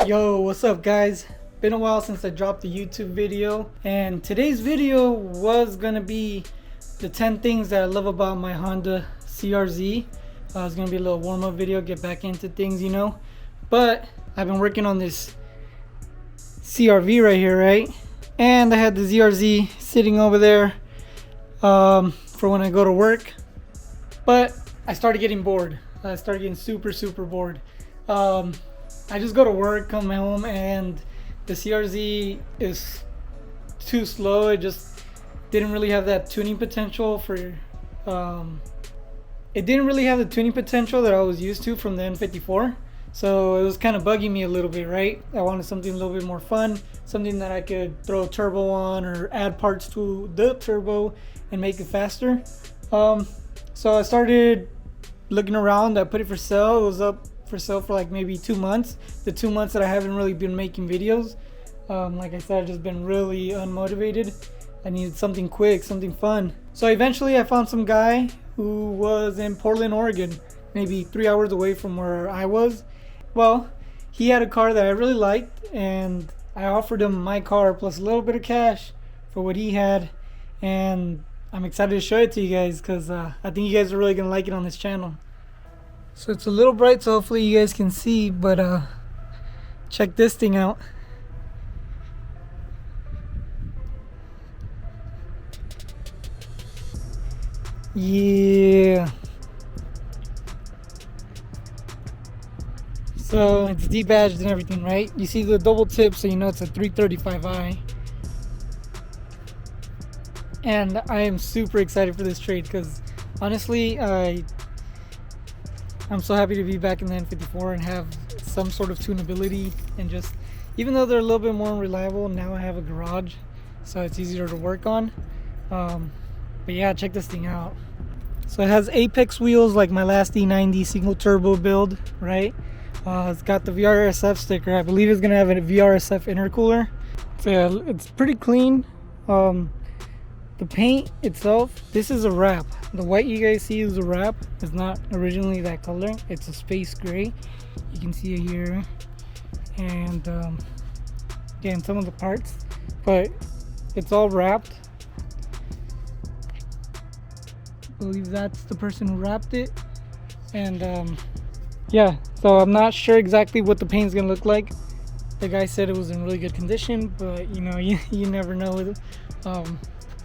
Yo, what's up guys? Been a while since I dropped a YouTube video, and today's video was gonna be the 10 things that I love about my Honda CRZ. It's gonna be a little warm-up video, get back into things, you know. But I've been working on this CRV right here, right? And I had the ZRZ sitting over there for when I go to work. But I started getting bored. I started getting super bored. I just go to work, come home, and the CRZ is too slow. It just didn't really have that tuning potential for it didn't really have the tuning potential that I was used to from the N54. So it was kind of bugging me a little bit, right? I wanted something a little bit more fun, something that I could throw a turbo on or add parts to the turbo and make it faster. So I started looking around. I put it for sale. It was up for sale for like maybe 2 months. The 2 months that I haven't really been making videos. Like I said, I've just been really unmotivated. I needed something quick, something fun. So eventually I found some guy who was in Portland, Oregon, maybe 3 hours away from where I was. Well, he had a car that I really liked, and I offered him my car plus a little bit of cash for what he had. And I'm excited to show it to you guys because I think you guys are really gonna like it on this channel. So it's a little bright, so hopefully you guys can see, but check this thing out. Yeah. So it's debadged and everything, right? You see the double tip, so you know it's a 335i. And I am super excited for this trade because honestly, I'm so happy to be back in the N54 and have some sort of tunability, and just, even though they're a little bit more reliable, now I have a garage, so it's easier to work on. But yeah, check this thing out. So it has Apex wheels like my last E90 single turbo build, right? It's got the VRSF sticker. I believe it's gonna have a VRSF intercooler. So yeah, it's pretty clean. The paint itself, this is a wrap. The white you guys see is a wrap. It's not originally that color. It's a space gray. You can see it here. And again, some of the parts, but it's all wrapped. I believe that's the person who wrapped it. And yeah, so I'm not sure exactly what the paint's gonna look like. The guy said it was in really good condition, but you know, you never know.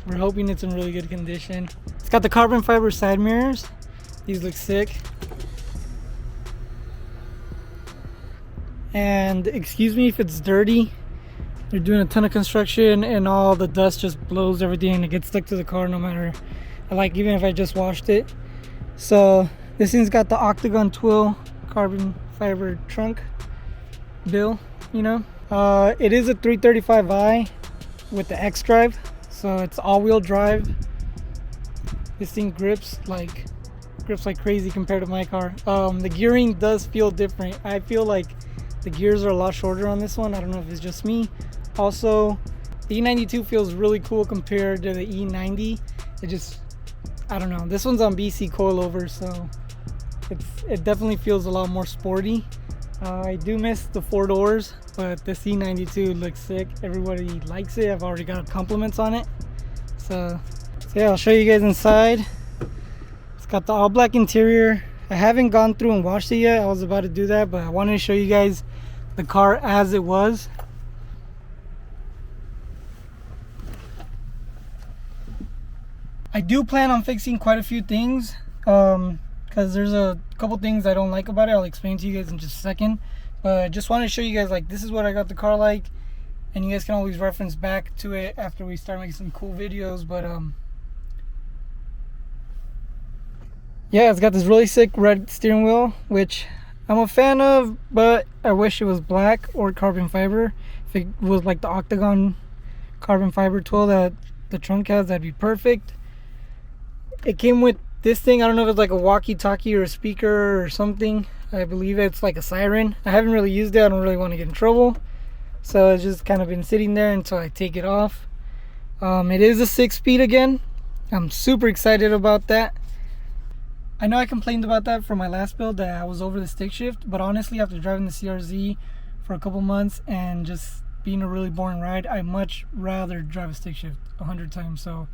We're hoping it's in really good condition. It's got the carbon fiber side mirrors. These look sick. And excuse me if it's dirty. They're doing a ton of construction and all the dust just blows everything and it gets stuck to the car no matter, like, even if I just washed it. So this thing's got the octagon twill carbon fiber trunk bill, you know. It is a 335i with the X drive. So it's all-wheel drive. This thing grips like crazy compared to my car. The gearing does feel different. I feel like the gears are a lot shorter on this one. I don't know if it's just me. Also, the E92 feels really cool compared to the E90. It just, I don't know. This one's on BC coilover, so it definitely feels a lot more sporty. I do miss the 4 doors, but the C92 looks sick. Everybody likes it. I've already got compliments on it. So yeah, I'll show you guys inside. It's got the all black interior. I haven't gone through and washed it yet. I was about to do that, but I wanted to show you guys the car as it was. I do plan on fixing quite a few things. Because there's a couple things I don't like about it. I'll explain to you guys in just a second, but I just want to show you guys, like, this is what I got the car like, and you guys can always reference back to it after we start making some cool videos. But yeah, it's got this really sick red steering wheel, which I'm a fan of, but I wish it was black or carbon fiber. If it was like the octagon carbon fiber twill that the trunk has, that'd be perfect. It came with this thing. I don't know if it's like a walkie-talkie or a speaker or something. I believe it's like a siren. I haven't really used it. I don't really want to get in trouble, so it's just kind of been sitting there until I take it off. It is a 6-speed again. I'm super excited about that. I know I complained about that for my last build, that I was over the stick shift, but honestly after driving the CRZ for a couple months and just being a really boring ride, I much rather drive a stick shift 100 times. So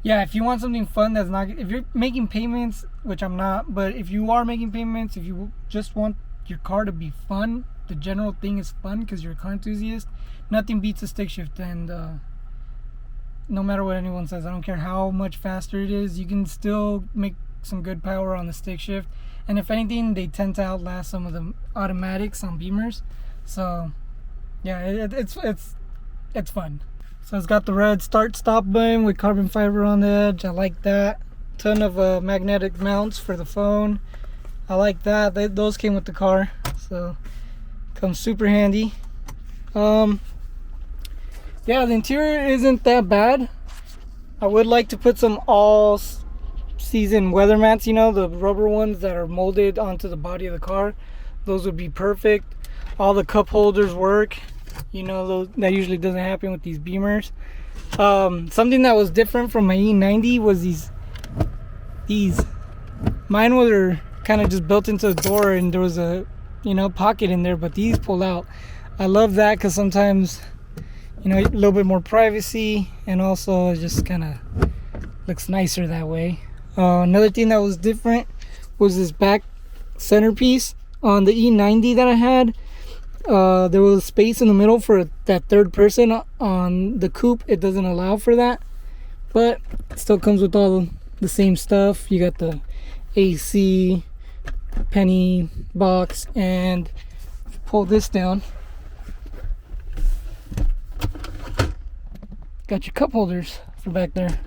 yeah, if you want something fun that's not, if you're making payments, which I'm not, but if you are making payments, if you just want your car to be fun, the general thing is fun because you're a car enthusiast, nothing beats a stick shift. And no matter what anyone says, I don't care how much faster it is, you can still make some good power on the stick shift. And if anything, they tend to outlast some of the automatics on Beamers. So yeah, it's fun. So it's got the red start stop button with carbon fiber on the edge. I like that. Ton of magnetic mounts for the phone. I like that. Those came with the car, so comes super handy. Yeah, the interior isn't that bad. I would like to put some all season weather mats, you know, the rubber ones that are molded onto the body of the car. Those would be perfect. All the cup holders work. You know, that usually doesn't happen with these Beamers. Something that was different from my E90 was these. Mine were kind of just built into the door and there was a, you know, pocket in there, but these pull out. I love that because sometimes, you know, a little bit more privacy, and also it just kind of looks nicer that way. Another thing that was different was this back centerpiece. On the E90 that I had, there was space in the middle for that third person. On the coupe, it doesn't allow for that, but it still comes with all the same stuff. You got the AC, penny box, and pull this down, got your cup holders for back there.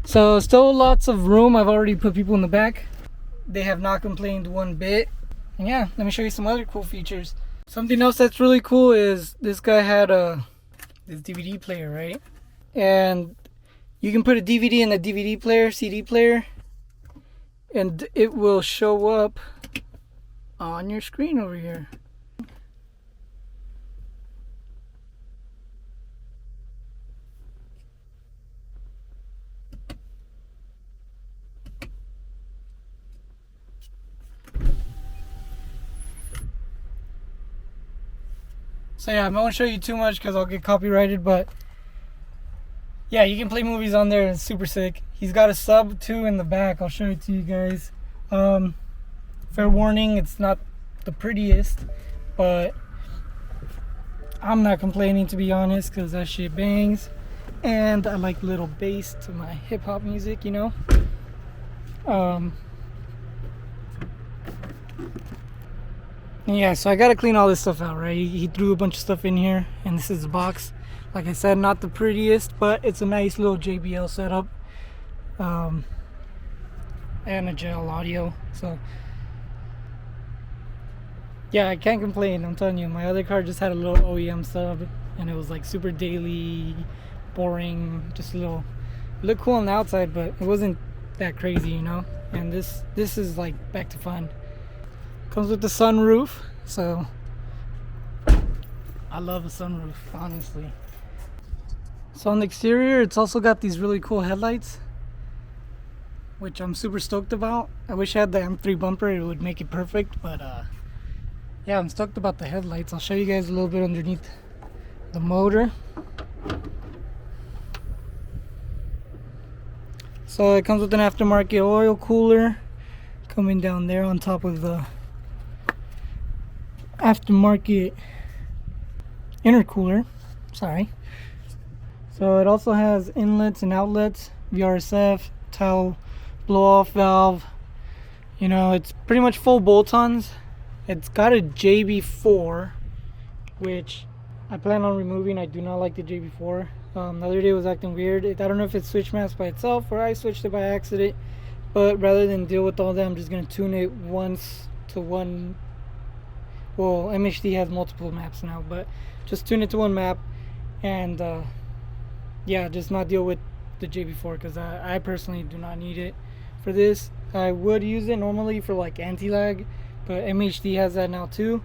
So still lots of room. I've already put people in the back. They have not complained one bit. And yeah, let me show you some other cool features. Something else that's really cool is this guy had this DVD player, right? And you can put a DVD in the DVD player, CD player, and it will show up on your screen over here. So yeah, I won't show you too much because I'll get copyrighted, but yeah, you can play movies on there. It's super sick. He's got a sub too in the back. I'll show it to you guys. Fair warning, it's not the prettiest, but I'm not complaining, to be honest, because that shit bangs. And I like little bass to my hip-hop music, you know. Yeah, so I gotta clean all this stuff out, right? He threw a bunch of stuff in here, and this is the box. Like I said, not the prettiest, but it's a nice little JBL setup, and a gel audio. So yeah, I can't complain. I'm telling you, my other car just had a little OEM sub, and it was like super daily, boring, just a little. It looked cool on the outside, but it wasn't that crazy, you know. And this is like back to fun. Comes with the sunroof, so I love a sunroof, honestly. So on the exterior, it's also got these really cool headlights, which I'm super stoked about. I wish I had the M3 bumper, it would make it perfect, but yeah, I'm stoked about the headlights. I'll show you guys a little bit underneath the motor. So it comes with an aftermarket oil cooler coming down there on top of the aftermarket intercooler. Sorry. So it also has inlets and outlets, VRSF, towel blow off valve. You know, it's pretty much full bolt-ons. It's got a JB4, which I plan on removing. I do not like the JB4. The other day it was acting weird. I don't know if it's switch maps by itself or I switched it by accident, but rather than deal with all that, I'm just going to tune it once to one. Well, MHD has multiple maps now, but just tune it to one map, and yeah, just not deal with the JB4, because I personally do not need it for this. I would use it normally for like anti-lag, but MHD has that now too,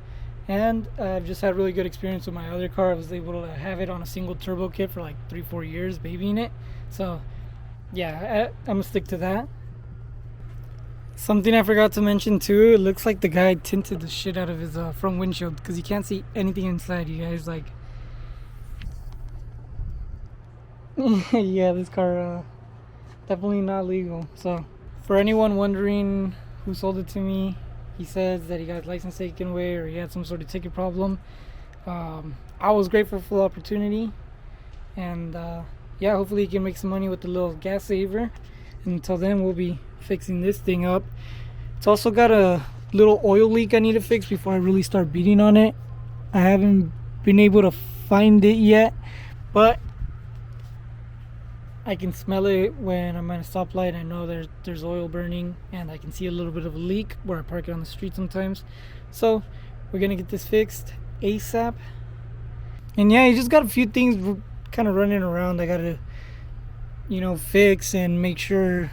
and I've just had really good experience with my other car. I was able to have it on a single turbo kit for like 3-4 years, babying it. So yeah, I'm gonna stick to that. Something I forgot to mention too, it looks like the guy tinted the shit out of his front windshield because you can't see anything inside, you guys. Like, yeah, this car definitely not legal. So for anyone wondering who sold it to me, he says that he got his license taken away or he had some sort of ticket problem. I was grateful for the opportunity, and yeah, hopefully he can make some money with the little gas saver. And until then, we'll be fixing this thing up. It's also got a little oil leak I need to fix before I really start beating on it. I haven't been able to find it yet, but I can smell it when I'm at a stoplight. I know there's oil burning, and I can see a little bit of a leak where I park it on the street sometimes. So we're gonna get this fixed ASAP. And yeah, you just got a few things kind of running around I gotta, you know, fix and make sure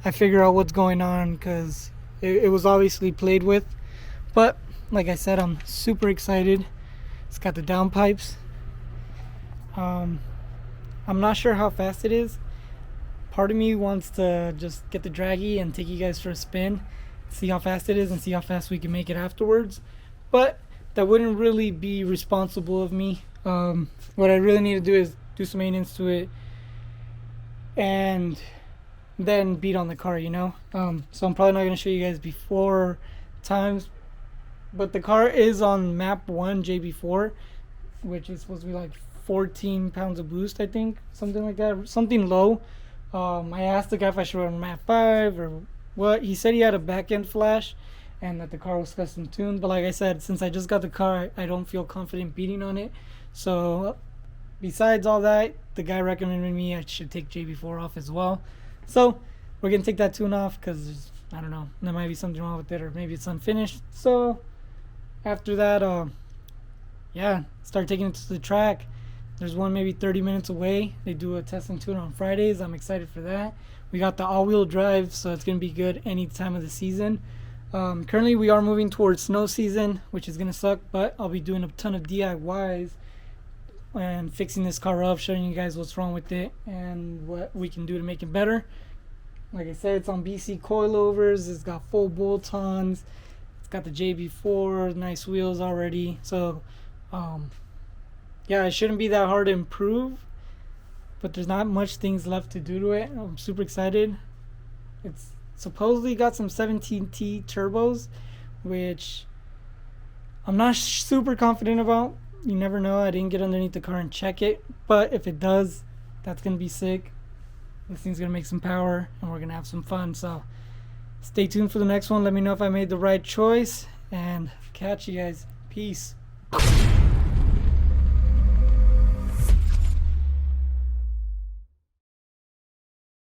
I figure out what's going on, because it was obviously played with. But like I said, I'm super excited. It's got the downpipes. I'm not sure how fast it is. Part of me wants to just get the draggy and take you guys for a spin, see how fast it is and see how fast we can make it afterwards. But that wouldn't really be responsible of me. What I really need to do is do some maintenance to it and then beat on the car, you know. So I'm probably not going to show you guys before times, but the car is on map 1 JB4, which is supposed to be like 14 pounds of boost, I think, something like that, something low. I asked the guy if I should run map 5 or what. He said he had a back end flash and that the car was custom tuned, but like I said, since I just got the car, I don't feel confident beating on it. So besides all that, the guy recommended me I should take JB4 off as well. So we're gonna take that tune off because I don't know, there might be something wrong with it, or maybe it's unfinished. So after that, yeah, start taking it to the track. There's one maybe 30 minutes away. They do a test and tune on Fridays. I'm excited for that. We got the all-wheel drive, so it's gonna be good any time of the season. Currently we are moving towards snow season, which is gonna suck, but I'll be doing a ton of DIYs and fixing this car up, showing you guys what's wrong with it and what we can do to make it better. Like I said, it's on BC coilovers. It's got full bolt-ons. It's got the JB4, nice wheels already. So yeah, it shouldn't be that hard to improve, but there's not much things left to do to it. I'm super excited. It's supposedly got some 17T turbos, which I'm not super confident about. You never know. I didn't get underneath the car and check it, but if it does, that's gonna be sick. This thing's gonna make some power and we're gonna have some fun. So stay tuned for the next one. Let me know if I made the right choice, and catch you guys. Peace.